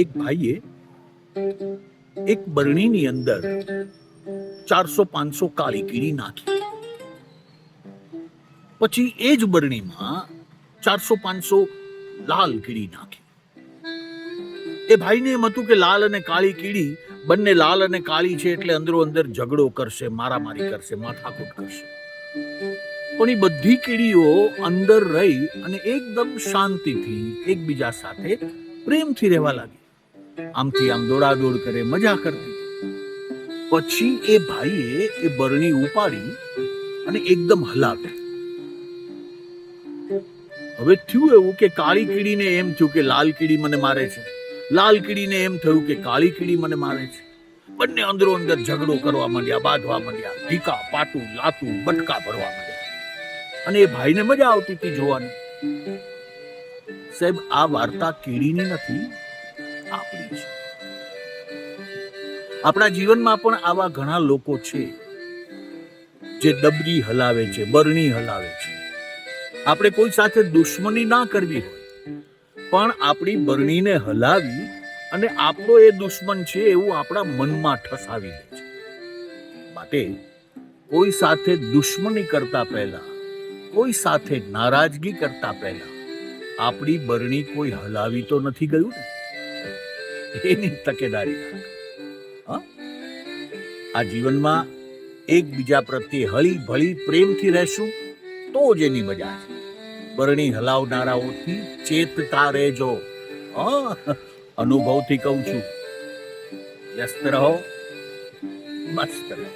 એક ભાઈએ એક બરણીની અંદર 400-500 કાળી કીડી નાખી. પછી એ જ બરણીમાં 400-500 લાલ કીડી નાખી. એ ભાઈને એમ હતું કે લાલ અને કાળી કીડી બંને લાલ અને કાળી છે એટલે અંદરો અંદર ઝઘડો કરશે, મારામારી કરશે, માથાકૂટ કરશે. પણ એ બધી કીડીઓ અંદર રહી અને એકદમ શાંતિથી એકબીજા સાથે પ્રેમથી રહેવા લાગી. આમથી આમ દોડાદોડ કરે, મજા કરતી. પછી એ ભાઈએ એ બરણી ઉપાડી અને એકદમ હલાવી. હવે થયું એવું કે કાળી કીડીને એમ થયું કે લાલ કીડી મને મારે છે, લાલ કીડીને એમ થયું કે કાળી કીડી મને મારે છે. બંને અંદરો અંદર ઝઘડો કરવા માંડ્યા, બાંધવા માંડ્યા, ઢીકા પાટું લાતું બટકા ભરવા માંડ્યા. અને એ ભાઈને મજા આવતી હતી જોવાની. સાહેબ, આ વાર્તા કીડીની નથી, આપણી છે. આપણા જીવનમાં પણ આવા ઘણા લોકો છે જે ડબરી હલાવે છે, બરણી હલાવે છે. આપણે કોઈ સાથે દુશ્મની ના કરવી હોય, પણ આપણી બરણીને હલાવી અને આપણો એ દુશ્મન છે એવું આપણા મનમાં ઠસાવી દે છે. માટે કોઈ સાથે દુશ્મની કરતા પહેલા, કોઈ સાથે નારાજગી કરતા પહેલા આપણી બરણી કોઈ હલાવી તો નથી ગયું ને, એની તકેદારી રાખ. આ જીવનમાં એકબીજા પ્રત્યે હળી ભળી પ્રેમથી રહેશું તો જ એની મજા છે. બરણી હલાવનારાઓથી ચેતતા રહેજો. અનુભવથી કહું છું. વ્યસ્ત રહો, મસ્ત રહો.